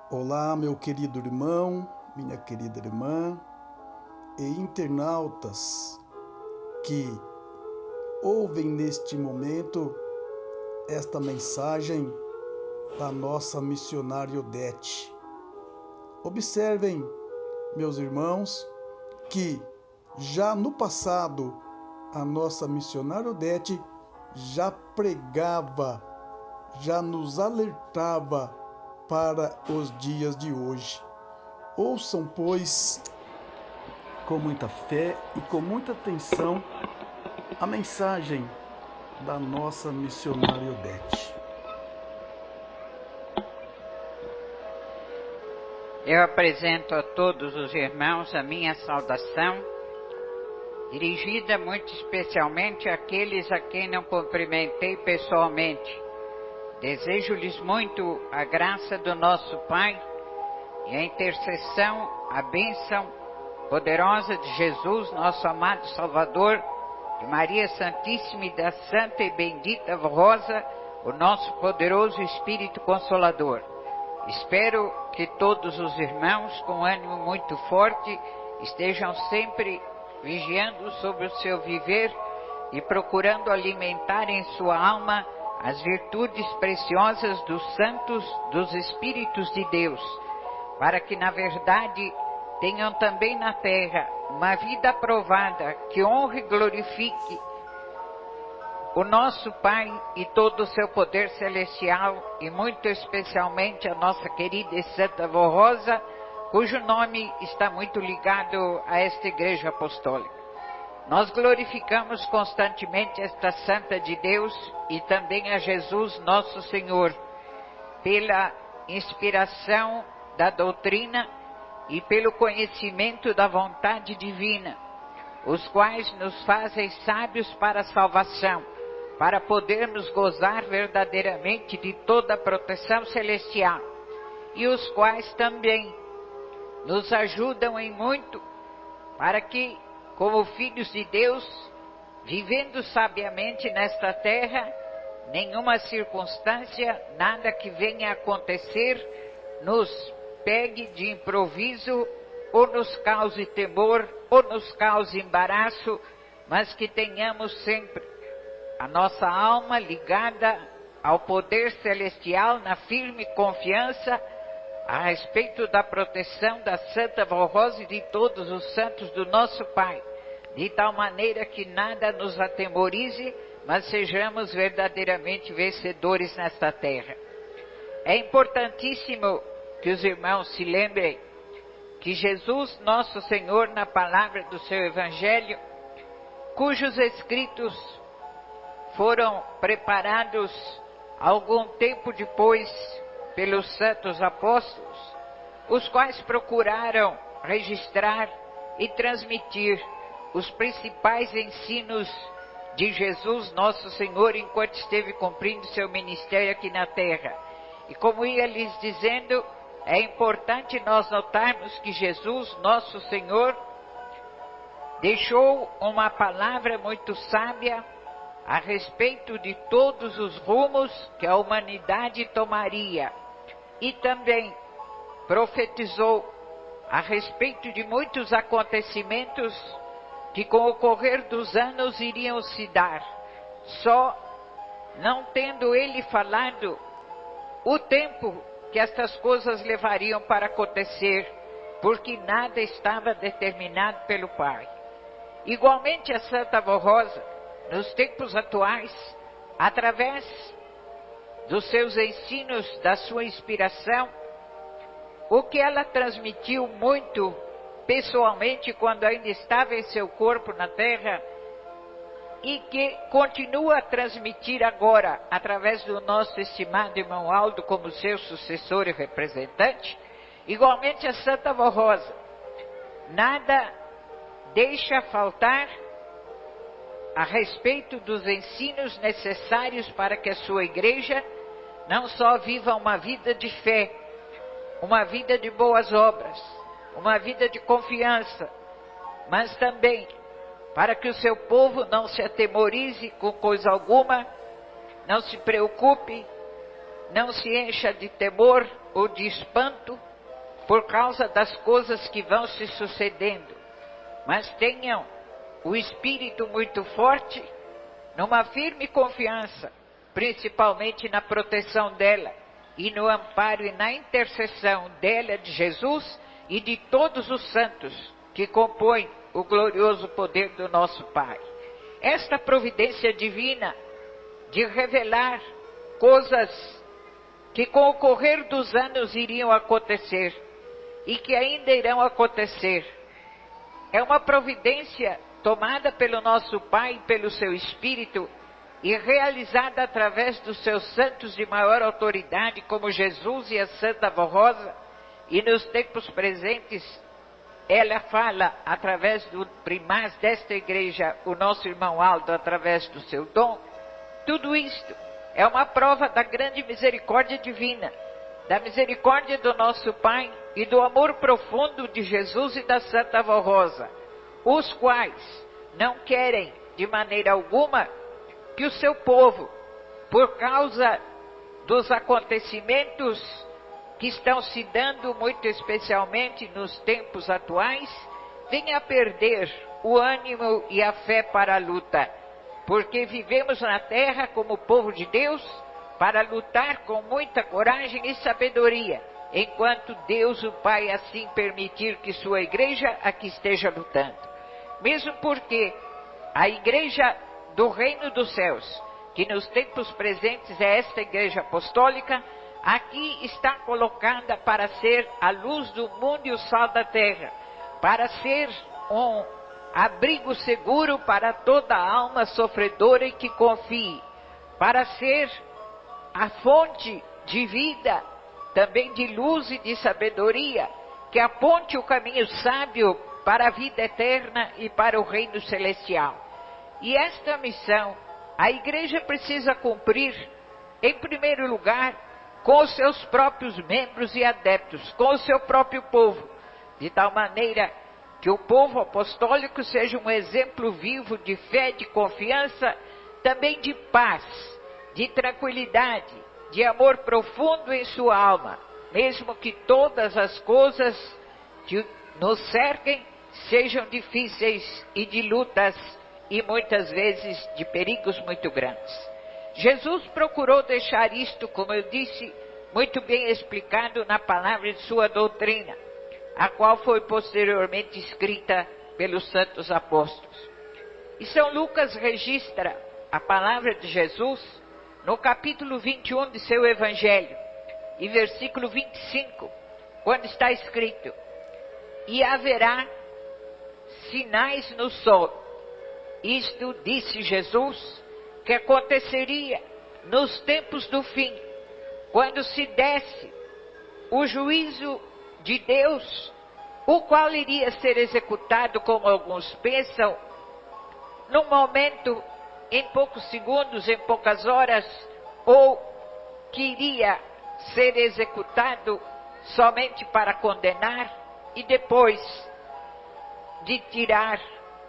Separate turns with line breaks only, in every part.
Olá, meu querido irmão, minha querida irmã e internautas que ouvem neste momento esta mensagem da nossa missionária Odete. Observem, meus irmãos, que já no passado a nossa missionária Odete já pregava, já nos alertava para os dias de hoje. Ouçam, pois, com muita fé e com muita atenção a mensagem da nossa missionária Odete.
Eu apresento a todos os irmãos a minha saudação, dirigida muito especialmente àqueles a quem não cumprimentei pessoalmente. Desejo-lhes muito a graça do nosso Pai e a intercessão, a bênção poderosa de Jesus, nosso amado Salvador, de Maria Santíssima e da Santa e Bendita Rosa, o nosso poderoso Espírito Consolador. Espero que todos os irmãos, com ânimo muito forte, estejam sempre vigiando sobre o seu viver e procurando alimentar em sua alma as virtudes preciosas dos santos, dos Espíritos de Deus, para que, na verdade, tenham também na terra uma vida aprovada que honre e glorifique o nosso Pai e todo o seu poder celestial, e muito especialmente a nossa querida e Santa Avó Rosa, cujo nome está muito ligado a esta Igreja Apostólica. Nós glorificamos constantemente esta Santa de Deus e também a Jesus nosso Senhor, pela inspiração da doutrina e pelo conhecimento da vontade divina, os quais nos fazem sábios para a salvação, para podermos gozar verdadeiramente de toda a proteção celestial, e os quais também nos ajudam em muito, para que, como filhos de Deus, vivendo sabiamente nesta terra, nenhuma circunstância, nada que venha a acontecer, nos pegue de improviso, ou nos cause temor, ou nos cause embaraço, mas que tenhamos sempre a nossa alma ligada ao poder celestial na firme confiança a respeito da proteção da Santa Avó Rosa e de todos os santos do nosso Pai, de tal maneira que nada nos atemorize, mas sejamos verdadeiramente vencedores nesta terra. É importantíssimo que os irmãos se lembrem que Jesus, nosso Senhor, na palavra do seu Evangelho, cujos escritos foram preparados algum tempo depois pelos santos apóstolos, os quais procuraram registrar e transmitir os principais ensinos de Jesus, nosso Senhor, enquanto esteve cumprindo seu ministério aqui na terra. E como ia lhes dizendo, é importante nós notarmos que Jesus, nosso Senhor, deixou uma palavra muito sábia a respeito de todos os rumos que a humanidade tomaria, e também profetizou a respeito de muitos acontecimentos que com o correr dos anos iriam se dar, só não tendo ele falado o tempo que estas coisas levariam para acontecer, porque nada estava determinado pelo Pai. Igualmente a Santa Avó Rosa, nos tempos atuais, através dos seus ensinos, da sua inspiração, o que ela transmitiu muito pessoalmente quando ainda estava em seu corpo na terra, e que continua a transmitir agora, através do nosso estimado irmão Aldo, como seu sucessor e representante, igualmente a Santa Avó Rosa, nada deixa faltar a respeito dos ensinos necessários para que a sua igreja não só viva uma vida de fé, uma vida de boas obras, uma vida de confiança, mas também para que o seu povo não se atemorize com coisa alguma, não se preocupe não se encha de temor ou de espanto por causa das coisas que vão se sucedendo, mas tenham o espírito muito forte, numa firme confiança, principalmente na proteção dela, e no amparo e na intercessão dela, de Jesus e de todos os santos que compõem o glorioso poder do nosso Pai. Esta providência divina de revelar coisas que com o correr dos anos iriam acontecer e que ainda irão acontecer, é uma providência tomada pelo nosso Pai e pelo seu Espírito e realizada através dos seus santos de maior autoridade, como Jesus e a Santa Vó Rosa, e nos tempos presentes ela fala através do primaz desta igreja, o nosso irmão Aldo, através do seu dom. Tudo isto é uma prova da grande misericórdia divina, da misericórdia do nosso Pai e do amor profundo de Jesus e da Santa Vó Rosa, os quais não querem de maneira alguma que o seu povo, por causa dos acontecimentos que estão se dando muito especialmente nos tempos atuais, venha a perder o ânimo e a fé para a luta, porque vivemos na terra como povo de Deus para lutar com muita coragem e sabedoria, enquanto Deus o Pai assim permitir que sua igreja aqui esteja lutando. Mesmo porque a igreja do reino dos céus, que nos tempos presentes é esta igreja apostólica, aqui está colocada para ser a luz do mundo e o sal da terra, para ser um abrigo seguro para toda alma sofredora e que confie, para ser a fonte de vida, também de luz e de sabedoria, que aponte o caminho sábio para a vida eterna e para o reino celestial. E esta missão, a igreja precisa cumprir, em primeiro lugar, com os seus próprios membros e adeptos, com o seu próprio povo, de tal maneira que o povo apostólico seja um exemplo vivo de fé, de confiança, também de paz, de tranquilidade, de amor profundo em sua alma, mesmo que todas as coisas que nos cerquem sejam difíceis e de lutas e muitas vezes de perigos muito grandes. Jesus procurou deixar isto, como eu disse, muito bem explicado na palavra de sua doutrina, a qual foi posteriormente escrita pelos santos apóstolos. E São Lucas registra a palavra de Jesus no capítulo 21 de seu evangelho, e versículo 25, quando está escrito: e haverá sinais no sol. Isto disse Jesus que aconteceria nos tempos do fim, quando se desse o juízo de Deus, o qual iria ser executado, como alguns pensam, num momento, em poucos segundos, em poucas horas, ou que iria ser executado somente para condenar e depois de tirar,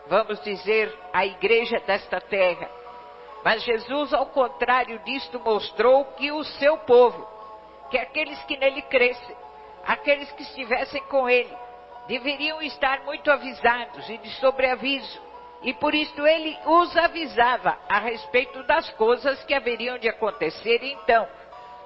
vamos dizer, a igreja desta terra. Mas Jesus, ao contrário disto, mostrou que o seu povo, que aqueles que nele crescem, aqueles que estivessem com ele, deveriam estar muito avisados e de sobreaviso. E por isso ele os avisava a respeito das coisas que haveriam de acontecer então,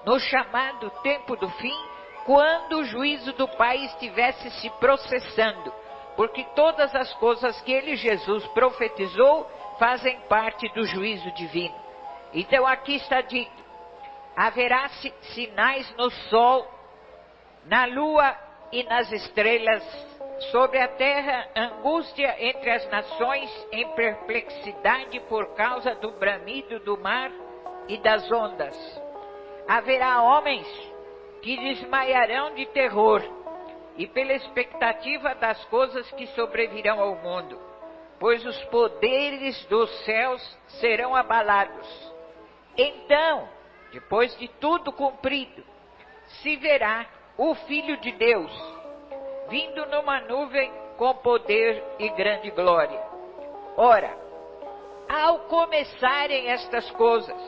no chamado tempo do fim, quando o juízo do Pai estivesse se processando. Porque todas as coisas que ele, Jesus, profetizou, fazem parte do juízo divino. Então aqui está dito: haverá sinais no sol, na lua e nas estrelas, sobre a terra angústia entre as nações, em perplexidade por causa do bramido do mar e das ondas. Haverá homens que desmaiarão de terror, e pela expectativa das coisas que sobrevirão ao mundo, pois os poderes dos céus serão abalados. Então, depois de tudo cumprido, se verá o Filho de Deus, vindo numa nuvem com poder e grande glória. Ora, ao começarem estas coisas,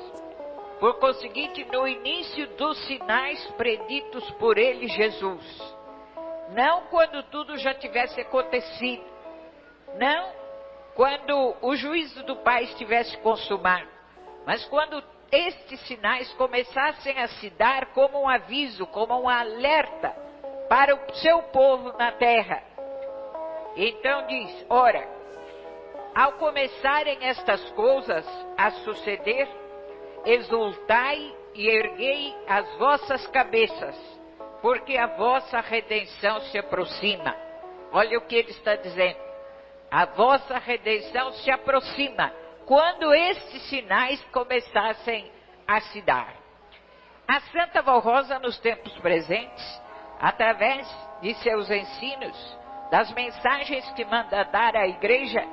por conseguinte, no início dos sinais preditos por ele, Jesus. Não quando tudo já tivesse acontecido. Não quando o juízo do Pai estivesse consumado. Mas quando estes sinais começassem a se dar como um aviso, como um alerta para o seu povo na terra. Então diz, ora, ao começarem estas coisas a suceder, exultai e erguei as vossas cabeças, porque a vossa redenção se aproxima. Olha o que ele está dizendo. A vossa redenção se aproxima, quando estes sinais começassem a se dar. A Santa Valrosa, nos tempos presentes, através de seus ensinos, das mensagens que manda dar à igreja,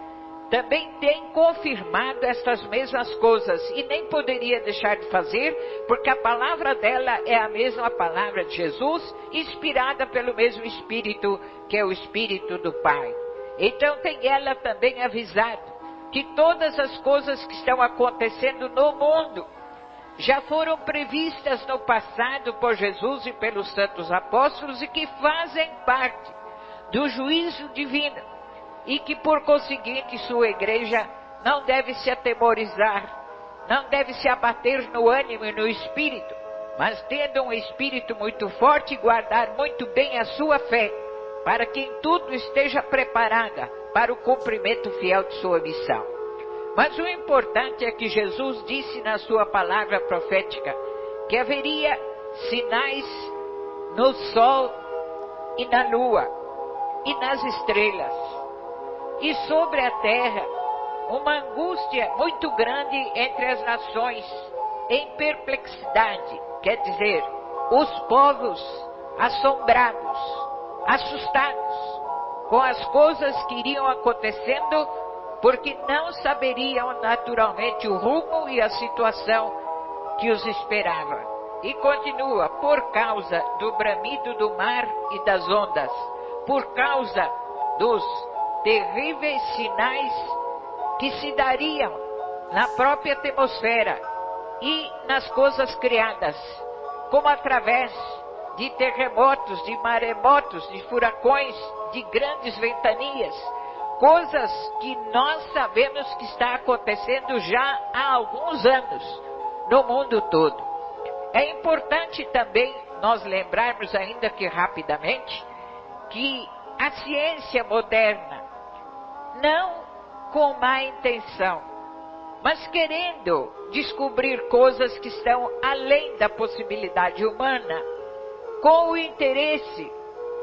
também tem confirmado estas mesmas coisas e nem poderia deixar de fazer, porque a palavra dela é a mesma palavra de Jesus, inspirada pelo mesmo Espírito, que é o Espírito do Pai. Então tem ela também avisado que todas as coisas que estão acontecendo no mundo já foram previstas no passado por Jesus e pelos santos apóstolos e que fazem parte do juízo divino. E que por conseguinte sua igreja não deve se atemorizar, não deve se abater no ânimo e no espírito, mas tendo um espírito muito forte, guardar muito bem a sua fé, para que em tudo esteja preparada para o cumprimento fiel de sua missão. Mas o importante é que Jesus disse na sua palavra profética que haveria sinais no sol e na lua e nas estrelas. E sobre a terra, uma angústia muito grande entre as nações, em perplexidade, quer dizer, os povos assombrados, assustados com as coisas que iriam acontecendo, porque não saberiam naturalmente o rumo e a situação que os esperava. E continua, por causa do bramido do mar e das ondas, por causa dos terríveis sinais que se dariam na própria atmosfera e nas coisas criadas, como através de terremotos, de maremotos, de furacões, de grandes ventanias, coisas que nós sabemos que está acontecendo já há alguns anos no mundo todo. É importante também nós lembrarmos, ainda que rapidamente, que a ciência moderna, não com má intenção, mas querendo descobrir coisas que estão além da possibilidade humana, com o interesse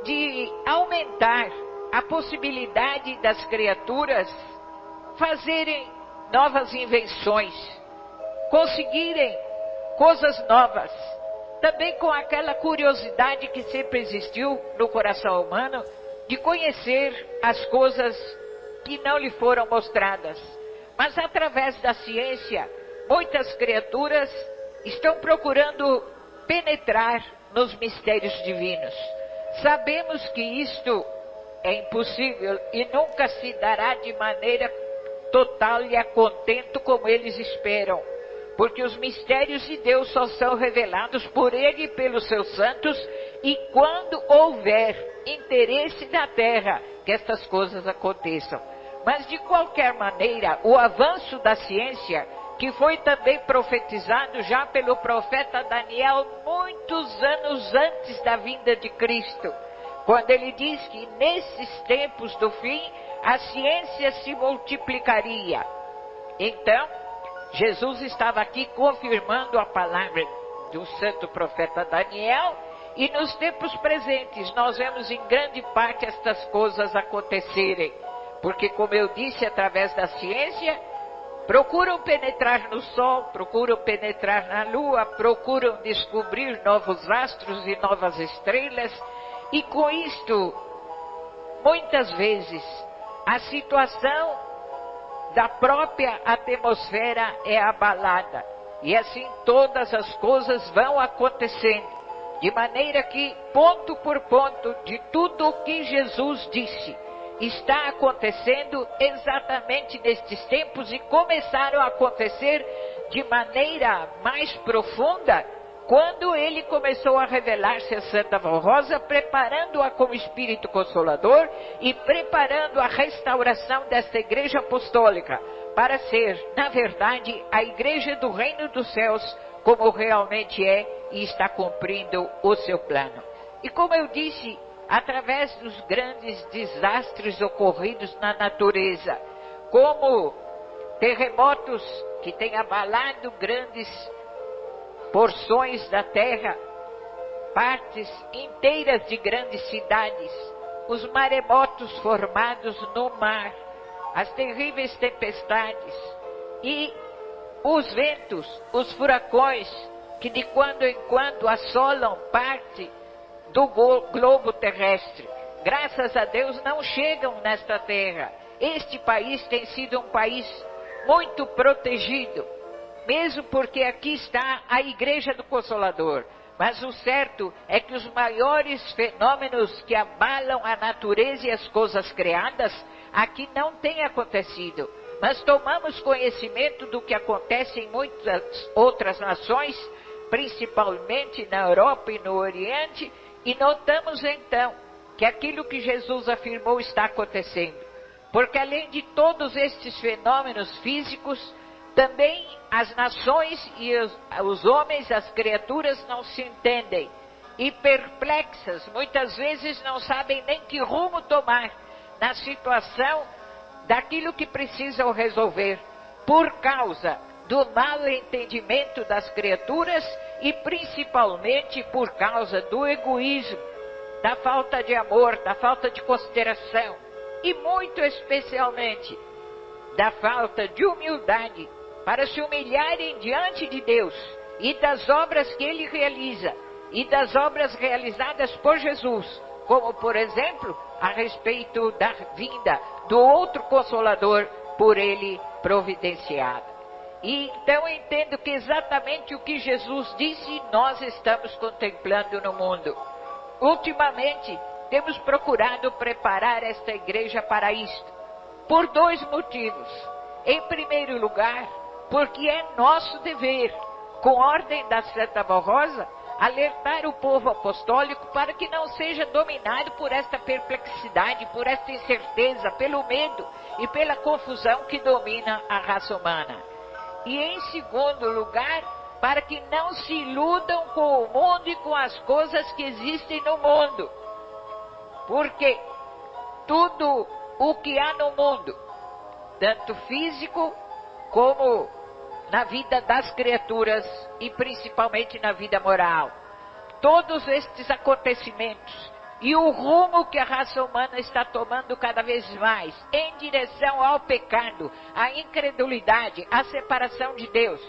de aumentar a possibilidade das criaturas fazerem novas invenções, conseguirem coisas novas, também com aquela curiosidade que sempre existiu no coração humano de conhecer as coisas que não lhe foram mostradas. Mas através da ciência, muitas criaturas estão procurando penetrar nos mistérios divinos. Sabemos que isto é impossível e nunca se dará de maneira total e a contento como eles esperam, porque os mistérios de Deus só são revelados por Ele e pelos seus santos, e quando houver interesse da terra que estas coisas aconteçam. Mas de qualquer maneira, o avanço da ciência, que foi também profetizado já pelo profeta Daniel muitos anos antes da vinda de Cristo, quando ele diz que nesses tempos do fim a ciência se multiplicaria. Então, Jesus estava aqui confirmando a palavra do santo profeta Daniel, e nos tempos presentes nós vemos em grande parte estas coisas acontecerem, porque, como eu disse, através da ciência, procuram penetrar no sol, procuram penetrar na lua, procuram descobrir novos astros e novas estrelas, e com isto, muitas vezes, a situação da própria atmosfera é abalada, e assim todas as coisas vão acontecendo, de maneira que, ponto por ponto, de tudo o que Jesus disse, está acontecendo exatamente nestes tempos, e começaram a acontecer de maneira mais profunda quando ele começou a revelar-se a Santa Rosa, preparando-a como Espírito Consolador e preparando a restauração desta Igreja Apostólica para ser, na verdade, a Igreja do Reino dos Céus, como realmente é e está cumprindo o seu plano. E como eu disse, através dos grandes desastres ocorridos na natureza, como terremotos que têm abalado grandes porções da terra, partes inteiras de grandes cidades, os maremotos formados no mar, as terríveis tempestades e os ventos, os furacões que de quando em quando assolam parte do globo terrestre. Graças a Deus não chegam nesta terra. Este país tem sido um país muito protegido, mesmo porque aqui está a Igreja do Consolador. Mas o certo é que os maiores fenômenos que abalam a natureza e as coisas criadas aqui não têm acontecido. Mas tomamos conhecimento do que acontece em muitas outras nações, principalmente na Europa e no Oriente, e notamos então que aquilo que Jesus afirmou está acontecendo. Porque além de todos estes fenômenos físicos, também as nações e os homens, as criaturas não se entendem. E perplexas, muitas vezes não sabem nem que rumo tomar na situação daquilo que precisam resolver, por causa do mau entendimento das criaturas e principalmente por causa do egoísmo, da falta de amor, da falta de consideração e muito especialmente da falta de humildade para se humilharem diante de Deus e das obras que Ele realiza e das obras realizadas por Jesus, como por exemplo a respeito da vinda do outro Consolador por Ele providenciado. E então eu entendo que exatamente o que Jesus disse nós estamos contemplando no mundo. Ultimamente temos procurado preparar esta igreja para isto, por dois motivos. Em primeiro lugar, porque é nosso dever, com ordem da Santa Rosa, alertar o povo apostólico para que não seja dominado por esta perplexidade, por esta incerteza, pelo medo e pela confusão que domina a raça humana. E em segundo lugar, para que não se iludam com o mundo e com as coisas que existem no mundo. Porque tudo o que há no mundo, tanto físico como na vida das criaturas e principalmente na vida moral, todos estes acontecimentos e o rumo que a raça humana está tomando cada vez mais em direção ao pecado, à incredulidade, à separação de Deus.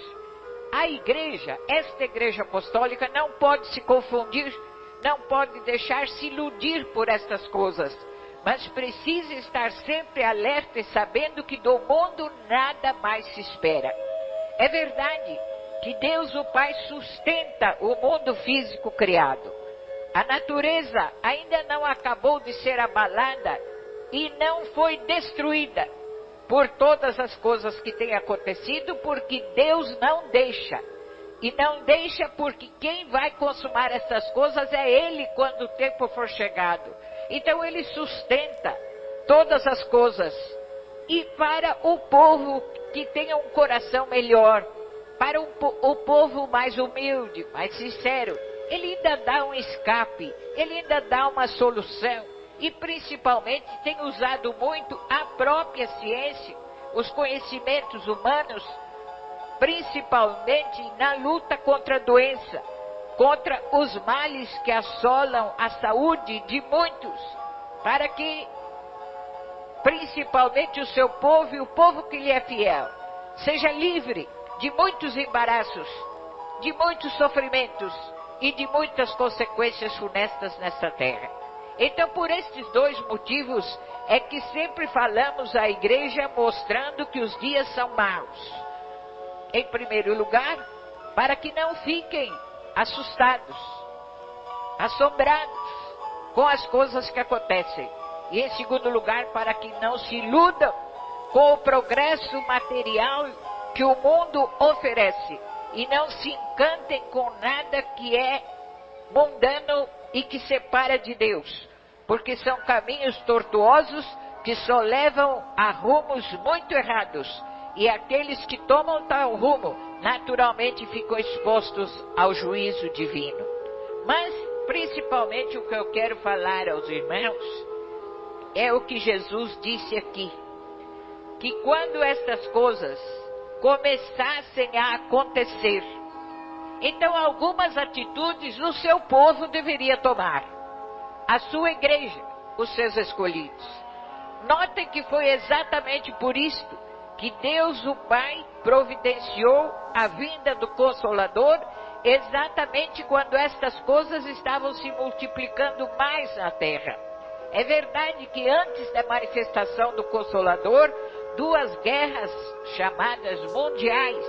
A igreja, esta igreja apostólica, não pode se confundir, não pode deixar-se iludir por estas coisas, mas precisa estar sempre alerta e sabendo que do mundo nada mais se espera. É verdade que Deus o Pai sustenta o mundo físico criado. A natureza ainda não acabou de ser abalada e não foi destruída por todas as coisas que têm acontecido, porque Deus não deixa. E não deixa porque quem vai consumar essas coisas é Ele quando o tempo for chegado. Então Ele sustenta todas as coisas. E para o povo que tenha um coração melhor, para o povo mais humilde, mais sincero, Ele ainda dá um escape, Ele ainda dá uma solução. E principalmente tem usado muito a própria ciência, os conhecimentos humanos, principalmente na luta contra a doença, contra os males que assolam a saúde de muitos, para que principalmente o seu povo e o povo que lhe é fiel seja livre de muitos embaraços, de muitos sofrimentos e de muitas consequências funestas nesta terra. Então, por estes dois motivos é que sempre falamos à igreja mostrando que os dias são maus. Em primeiro lugar, para que não fiquem assustados, assombrados com as coisas que acontecem. E em segundo lugar, para que não se iludam com o progresso material
que o mundo oferece. E não se encantem com nada que é mundano e que separa de Deus, porque são caminhos tortuosos que só levam a rumos muito errados. E aqueles que tomam tal rumo, naturalmente ficam expostos ao juízo divino. Mas, principalmente, o que eu quero falar aos irmãos é o que Jesus disse aqui, que quando estas coisas começassem a acontecer, então algumas atitudes o seu povo deveria tomar, a sua igreja, os seus escolhidos. Notem que foi exatamente por isto que Deus o Pai providenciou a vinda do Consolador, exatamente quando estas coisas estavam se multiplicando mais na terra. É verdade que antes da manifestação do Consolador, 2 guerras chamadas mundiais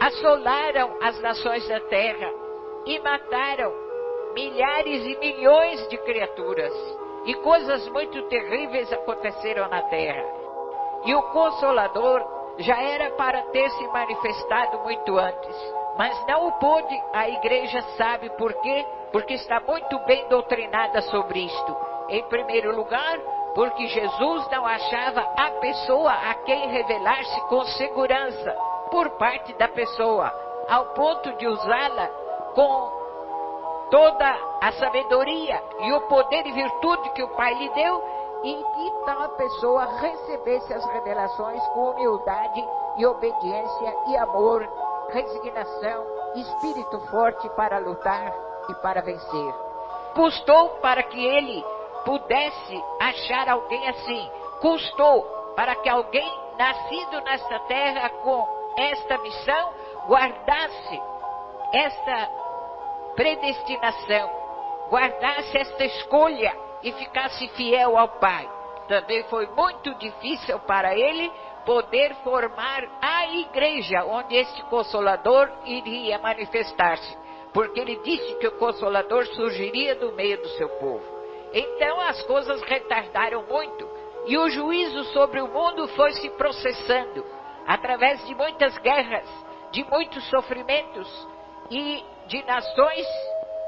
assolaram as nações da terra e mataram milhares e milhões de criaturas. E coisas muito terríveis aconteceram na terra. E o Consolador já era para ter se manifestado muito antes, mas não o pôde. A igreja sabe por quê? Porque está muito bem doutrinada sobre isto. Em primeiro lugar, porque Jesus não achava a pessoa a quem revelar-se com segurança por parte da pessoa, ao ponto de usá-la com toda a sabedoria e o poder e virtude que o Pai lhe deu, e que tal pessoa recebesse as revelações com humildade e obediência e amor, resignação, espírito forte para lutar e para vencer. Custou para que ele pudesse achar alguém assim, custou para que alguém nascido nesta terra com esta missão guardasse esta predestinação, guardasse esta escolha e ficasse fiel ao Pai. Também foi muito difícil para ele poder formar a igreja onde este Consolador iria manifestar-se, porque ele disse que o Consolador surgiria do meio do seu povo. Então as coisas retardaram muito e o juízo sobre o mundo foi se processando através de muitas guerras, de muitos sofrimentos e de nações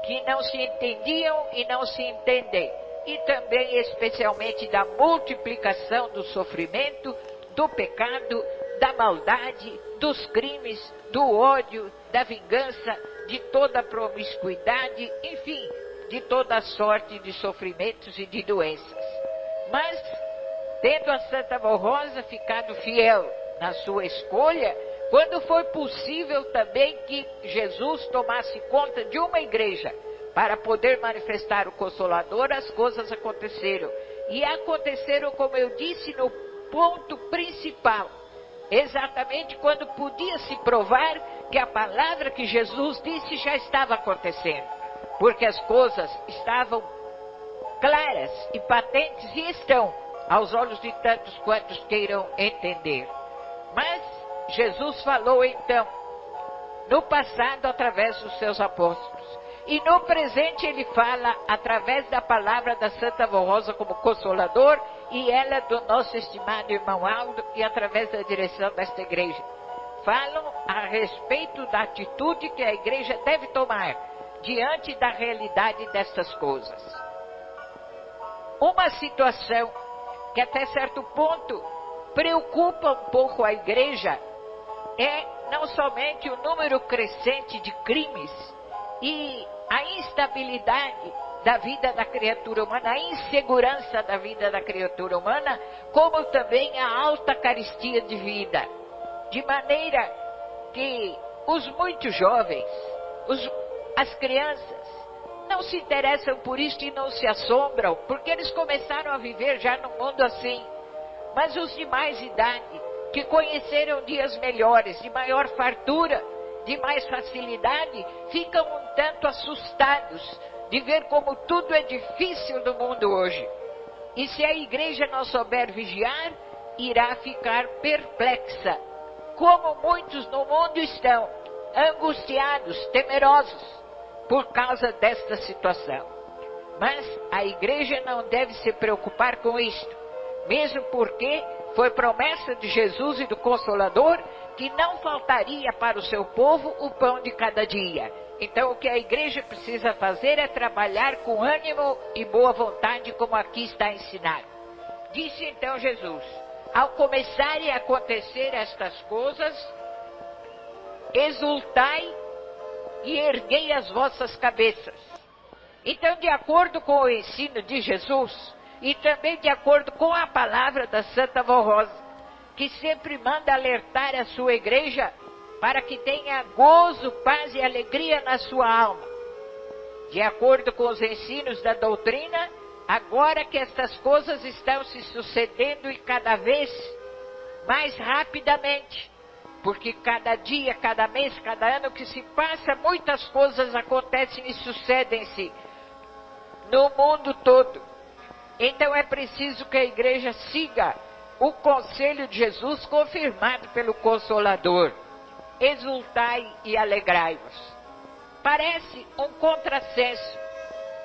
que não se entendiam e não se entendem, e também especialmente da multiplicação do sofrimento, do pecado, da maldade, dos crimes, do ódio, da vingança, de toda a promiscuidade, enfim, de toda a sorte de sofrimentos e de doenças. Mas, tendo a Santa Mãe Rosa ficado fiel na sua escolha, quando foi possível também que Jesus tomasse conta de uma igreja para poder manifestar o Consolador, as coisas aconteceram. E aconteceram, como eu disse, no ponto principal, exatamente quando podia se provar que a palavra que Jesus disse já estava acontecendo, porque as coisas estavam claras e patentes e estão aos olhos de tantos quantos queiram entender. Mas Jesus falou então, no passado através dos seus apóstolos, e no presente ele fala através da palavra da Santa Mãe Rosa como Consolador, e ela do nosso estimado irmão Aldo, e através da direção desta igreja. Falam a respeito da atitude que a igreja deve tomar diante da realidade destas coisas. Uma situação que até certo ponto preocupa um pouco a igreja é não somente o número crescente de crimes e a instabilidade da vida da criatura humana, a insegurança da vida da criatura humana, como também a alta carestia de vida. De maneira que os muito jovens, as crianças, não se interessam por isto e não se assombram, porque eles começaram a viver já num mundo assim. Mas os de mais idade, que conheceram dias melhores, de maior fartura, de mais facilidade, ficam um tanto assustados de ver como tudo é difícil no mundo hoje. E se a igreja não souber vigiar, irá ficar perplexa, como muitos no mundo estão, angustiados, temerosos, por causa desta situação. Mas a igreja não deve se preocupar com isto, mesmo porque foi promessa de Jesus e do Consolador que não faltaria para o seu povo o pão de cada dia. Então o que a igreja precisa fazer é trabalhar com ânimo e boa vontade, como aqui está ensinado. Disse então Jesus: ao começarem a acontecer estas coisas, exultai e erguei as vossas cabeças. Então, de acordo com o ensino de Jesus, e também de acordo com a palavra da Santa Vó Rosa, que sempre manda alertar a sua igreja para que tenha gozo, paz e alegria na sua alma. De acordo com os ensinos da doutrina, agora que estas coisas estão se sucedendo e cada vez mais rapidamente, porque cada dia, cada mês, cada ano que se passa, muitas coisas acontecem e sucedem-se no mundo todo. Então é preciso que a igreja siga o conselho de Jesus confirmado pelo Consolador: exultai e alegrai-vos. Parece um contrassenso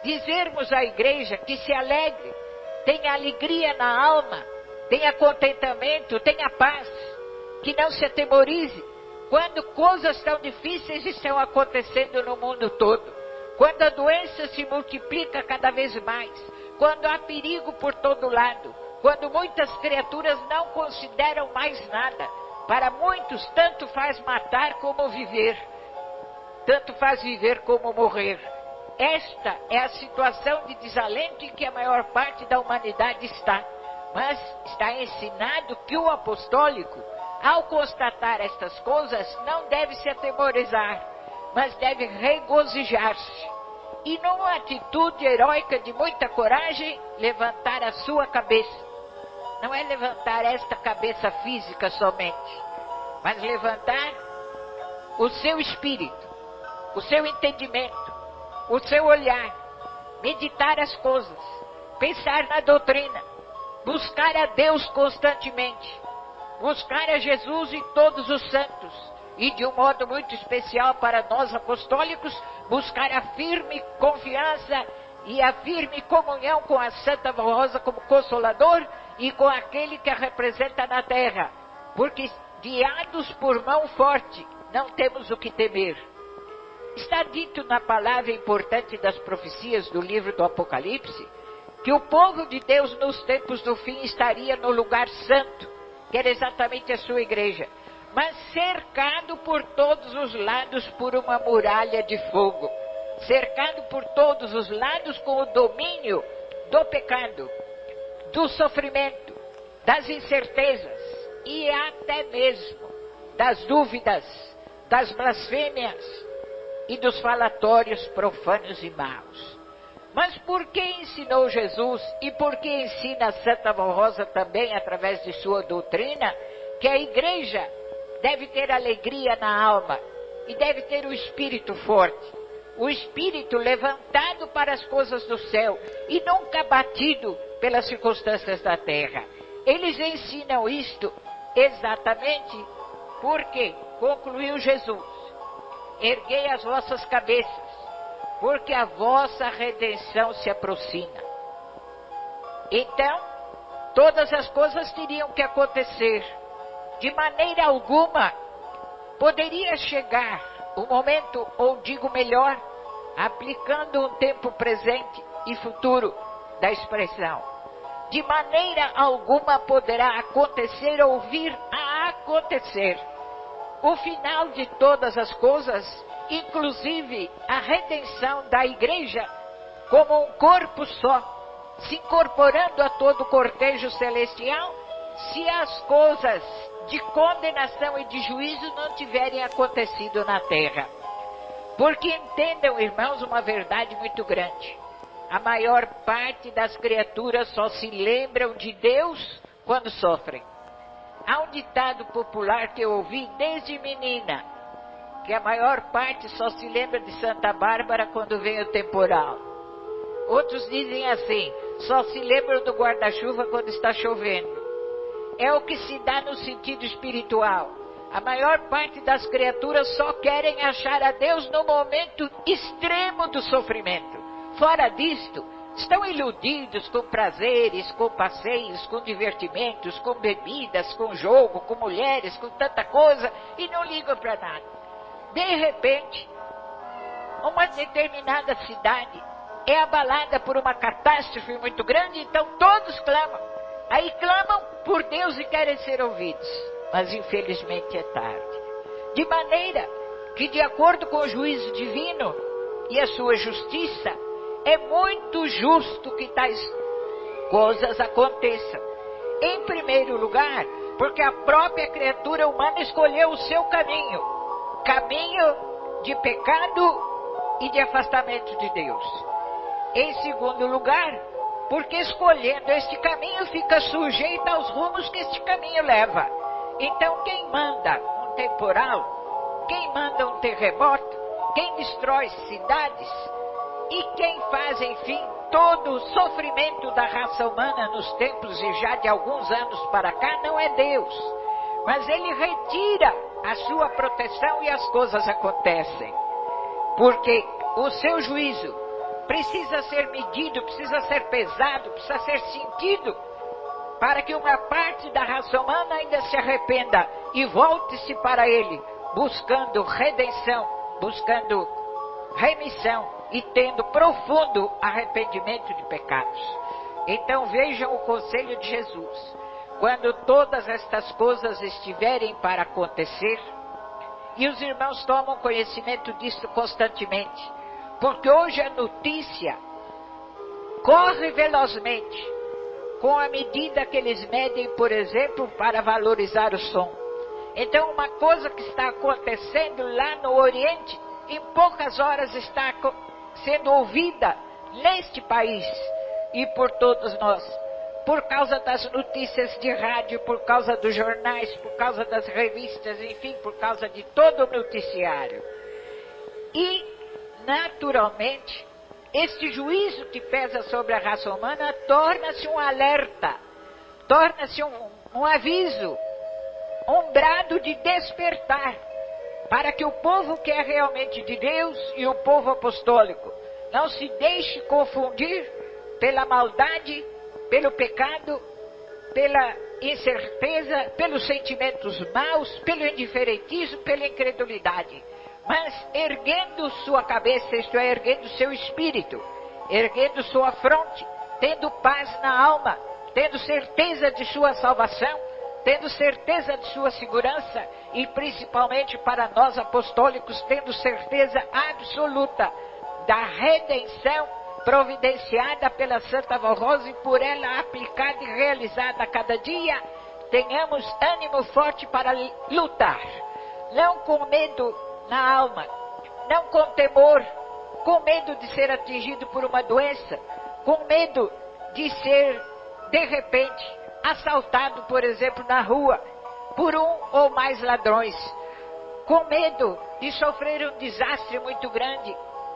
dizermos à igreja que se alegre, tenha alegria na alma, tenha contentamento, tenha paz, que não se atemorize, quando coisas tão difíceis estão acontecendo no mundo todo, quando a doença se multiplica cada vez mais, quando há perigo por todo lado, quando muitas criaturas não consideram mais nada. Para muitos, tanto faz matar como viver, tanto faz viver como morrer. Esta é a situação de desalento em que a maior parte da humanidade está. Mas está ensinado que o apostólico, ao constatar estas coisas, não deve se atemorizar, mas deve regozijar-se. E numa atitude heróica de muita coragem, levantar a sua cabeça. Não é levantar esta cabeça física somente, mas levantar o seu espírito, o seu entendimento, o seu olhar, meditar as coisas, pensar na doutrina, buscar a Deus constantemente, buscar a Jesus e todos os santos, e de um modo muito especial para nós apostólicos, buscar a firme confiança e a firme comunhão com a Santa Vó Rosa como Consolador e com aquele que a representa na terra, porque guiados por mão forte, não temos o que temer. Está dito na palavra importante das profecias do livro do Apocalipse, que o povo de Deus nos tempos do fim estaria no lugar santo, que era exatamente a sua igreja, mas cercado por todos os lados por uma muralha de fogo, cercado por todos os lados com o domínio do pecado, do sofrimento, das incertezas e até mesmo das dúvidas, das blasfêmias e dos falatórios profanos e maus. Mas por que ensinou Jesus e por que ensina a Santa Vó Rosa também através de sua doutrina que a igreja deve ter alegria na alma e deve ter o espírito forte, o espírito levantado para as coisas do céu e nunca abatido pelas circunstâncias da terra? Eles ensinam isto exatamente porque, concluiu Jesus, erguei as vossas cabeças, porque a vossa redenção se aproxima. Então, todas as coisas teriam que acontecer. De maneira alguma poderia chegar o momento, ou digo melhor, aplicando um tempo presente e futuro da expressão, de maneira alguma poderá acontecer ou vir a acontecer o final de todas as coisas, inclusive a redenção da igreja como um corpo só, se incorporando a todo o cortejo celestial, se as coisas de condenação e de juízo não tiverem acontecido na terra. Porque entendam, irmãos, uma verdade muito grande: a maior parte das criaturas só se lembram de Deus quando sofrem. Há um ditado popular que eu ouvi desde menina, que a maior parte só se lembra de Santa Bárbara quando vem o temporal. Outros dizem assim: só se lembram do guarda-chuva quando está chovendo. É o que se dá no sentido espiritual. A maior parte das criaturas só querem achar a Deus no momento extremo do sofrimento. Fora disto, Estão iludidos com prazeres, com passeios, com divertimentos, com bebidas, com jogo, com mulheres, com tanta coisa, e não ligam para nada. De repente, uma determinada cidade é abalada por uma catástrofe muito grande, então todos clamam. Aí clamam por Deus e querem ser ouvidos, mas infelizmente é tarde. De maneira que, de acordo com o juízo divino e a sua justiça, é muito justo que tais coisas aconteçam. Em primeiro lugar, porque a própria criatura humana escolheu o seu caminho, caminho de pecado e de afastamento de Deus. Em segundo lugar, porque escolhendo este caminho fica sujeito aos rumos que este caminho leva. Então quem manda um temporal, quem manda um terremoto, quem destrói cidades e quem faz, enfim, todo o sofrimento da raça humana nos tempos e já de alguns anos para cá não é Deus, mas Ele retira a sua proteção e as coisas acontecem, porque o seu juízo precisa ser medido, precisa ser pesado, precisa ser sentido, para que uma parte da raça humana ainda se arrependa e volte-se para Ele, buscando redenção, buscando remissão e tendo profundo arrependimento de pecados. Então vejam o conselho de Jesus. Quando todas estas coisas estiverem para acontecer, e os irmãos tomam conhecimento disso constantemente, porque hoje a notícia corre velozmente, com a medida que eles medem, por exemplo, para valorizar o som. Então uma coisa que está acontecendo lá no Oriente, em poucas horas está sendo ouvida neste país e por todos nós, por causa das notícias de rádio, por causa dos jornais, por causa das revistas, enfim, por causa de todo o noticiário. E, naturalmente, este juízo que pesa sobre a raça humana torna-se um alerta, torna-se um aviso, um brado de despertar, para que o povo que é realmente de Deus e o povo apostólico não se deixe confundir pela maldade, pelo pecado, pela incerteza, pelos sentimentos maus, pelo indiferentismo, pela incredulidade, mas erguendo sua cabeça, isto é, erguendo seu espírito, erguendo sua fronte, tendo paz na alma, tendo certeza de sua salvação, tendo certeza de sua segurança e principalmente para nós apostólicos, tendo certeza absoluta da redenção providenciada pela Santa Vó Rosa e por ela aplicada e realizada a cada dia, tenhamos ânimo forte para lutar, não com medo na alma, não com temor, com medo de ser atingido por uma doença, com medo de ser, de repente, assaltado, por exemplo, na rua, por um ou mais ladrões, com medo de sofrer um desastre muito grande,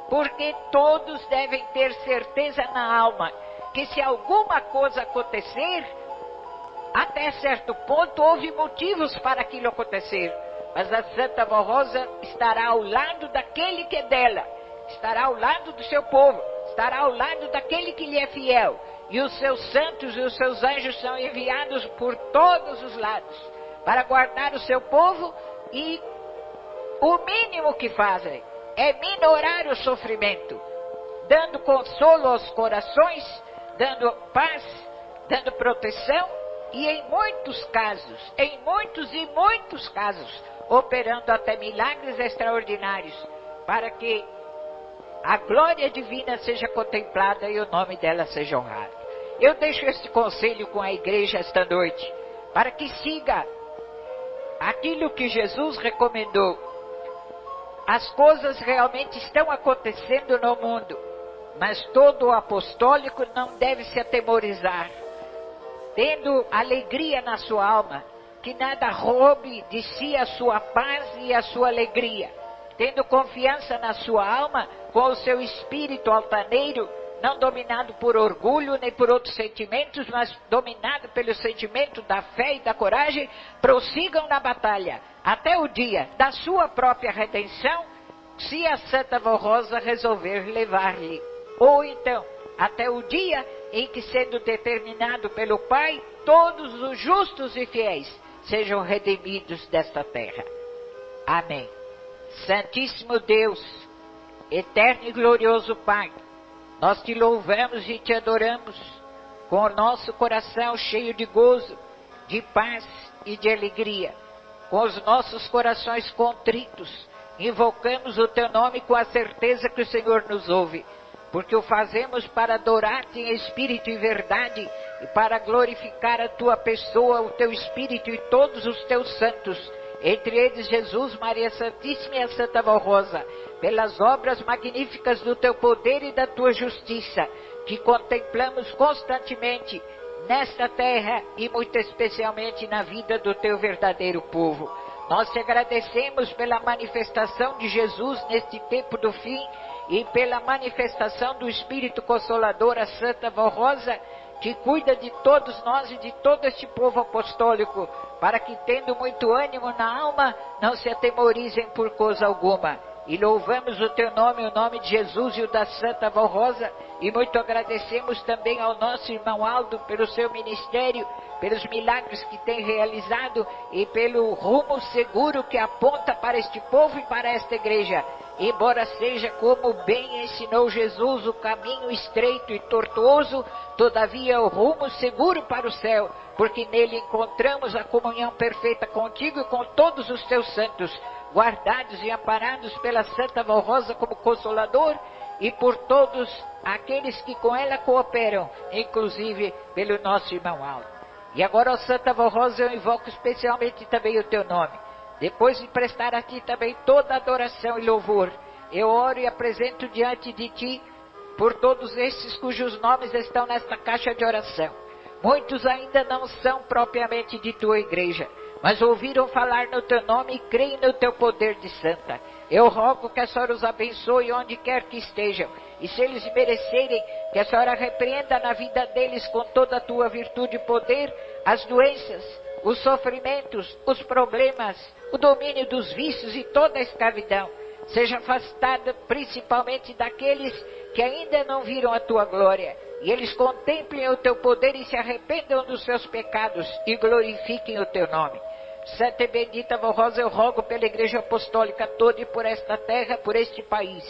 porque todos devem ter certeza na alma que se alguma coisa acontecer, até certo ponto houve motivos para aquilo acontecer, mas a Santa Vó Rosa estará ao lado daquele que é dela, estará ao lado do seu povo, estará ao lado daquele que lhe é fiel, e os seus santos e os seus anjos são enviados por todos os lados para guardar o seu povo, e o mínimo que fazem é minorar o sofrimento, dando consolo aos corações, dando paz, dando proteção e em muitos casos, operando até milagres extraordinários, para que a glória divina seja contemplada e o nome dela seja honrado. Eu deixo este conselho com a igreja esta noite, para que siga aquilo que Jesus recomendou. As coisas realmente estão acontecendo no mundo, mas todo o apostólico não deve se atemorizar, tendo alegria na sua alma, que nada roube de si a sua paz e a sua alegria, tendo confiança na sua alma, com o seu espírito altaneiro, não dominado por orgulho nem por outros sentimentos, mas dominado pelo sentimento da fé e da coragem, prossigam na batalha, até o dia da sua própria redenção, se a Santa Vó Rosa resolver levar-lhe ou então até o dia em que, sendo determinado pelo Pai, todos os justos e fiéis sejam redimidos desta terra. Amém. Santíssimo Deus, eterno e glorioso Pai, nós te louvamos e te adoramos com o nosso coração cheio de gozo, de paz e de alegria. Com os nossos corações contritos, invocamos o teu nome com a certeza que o Senhor nos ouve, porque o fazemos para adorar-te em espírito e verdade e para glorificar a tua pessoa, o teu espírito e todos os teus santos, entre eles Jesus, Maria Santíssima e a Santa Avó Rosa, pelas obras magníficas do teu poder e da tua justiça, que contemplamos constantemente nesta terra e muito especialmente na vida do teu verdadeiro povo. Nós te agradecemos pela manifestação de Jesus neste tempo do fim e pela manifestação do Espírito Consolador, a Santa Avó Rosa, que cuida de todos nós e de todo este povo apostólico, para que, tendo muito ânimo na alma, não se atemorizem por coisa alguma. E louvamos o teu nome, o nome de Jesus e o da Santa Avó Rosa, e muito agradecemos também ao nosso irmão Aldo pelo seu ministério, pelos milagres que tem realizado e pelo rumo seguro que aponta para este povo e para esta igreja. Embora seja como bem ensinou Jesus, o caminho estreito e tortuoso, todavia o rumo seguro para o céu, porque nele encontramos a comunhão perfeita contigo e com todos os teus santos, guardados e amparados pela Santa Avó Rosa como Consolador e por todos aqueles que com ela cooperam, inclusive pelo nosso irmão Aldo. E agora, ó Santa Avó Rosa, eu invoco especialmente também o teu nome. Depois de prestar a ti também toda adoração e louvor, eu oro e apresento diante de ti por todos estes cujos nomes estão nesta caixa de oração. Muitos ainda não são propriamente de tua igreja, mas ouviram falar no teu nome e creem no teu poder de santa. Eu rogo que a Senhora os abençoe onde quer que estejam, e se eles merecerem, que a Senhora repreenda na vida deles com toda a tua virtude e poder as doenças, os sofrimentos, os problemas, o domínio dos vícios e toda a escravidão. Seja afastada principalmente daqueles que ainda não viram a tua glória, e eles contemplem o teu poder e se arrependam dos seus pecados e glorifiquem o teu nome. Santa e bendita Avó Rosa, eu rogo pela Igreja Apostólica toda e por esta terra, por este país,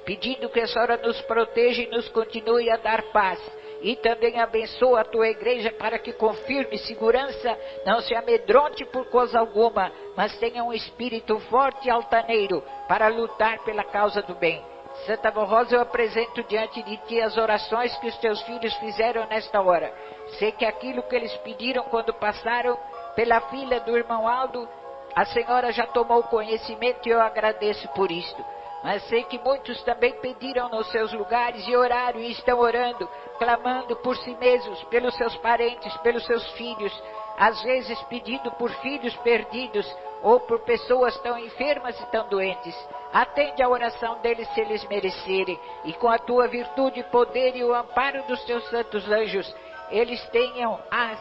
pedindo que a Senhora nos proteja e nos continue a dar paz. E também abençoa a tua igreja para que com firme segurança não se amedronte por coisa alguma, mas tenha um espírito forte e altaneiro para lutar pela causa do bem. Santa Avó Rosa, eu apresento diante de ti as orações que os teus filhos fizeram nesta hora. Sei que aquilo que eles pediram quando passaram pela filha do irmão Aldo, a Senhora já tomou conhecimento e eu agradeço por isto. Mas sei que muitos também pediram nos seus lugares e oraram e estão orando, clamando por si mesmos, pelos seus parentes, pelos seus filhos, às vezes pedindo por filhos perdidos ou por pessoas tão enfermas e tão doentes. Atende a oração deles se eles merecerem, e com a tua virtude, poder e o amparo dos teus santos anjos, eles tenham a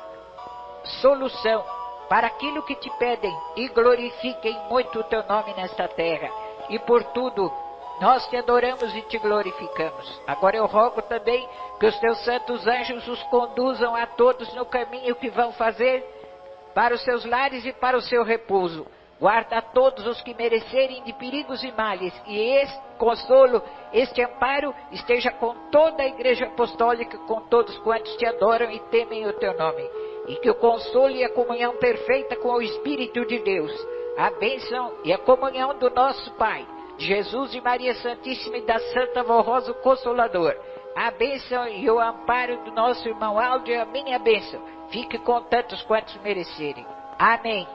solução para aquilo que te pedem e glorifiquem muito o teu nome nesta terra. E por tudo, nós te adoramos e te glorificamos. Agora eu rogo também que os teus santos anjos os conduzam a todos no caminho que vão fazer para os seus lares e para o seu repouso. Guarda a todos os que merecerem de perigos e males, e este consolo, este amparo esteja com toda a Igreja Apostólica, com todos quantos te adoram e temem o teu nome. E que o consolo e a comunhão perfeita com o Espírito de Deus, a bênção e a comunhão do nosso Pai, Jesus e Maria Santíssima e da Santa Avó Rosa, o Consolador, a bênção e o amparo do nosso irmão Aldo e a minha bênção, fique com tantos quantos merecerem. Amém.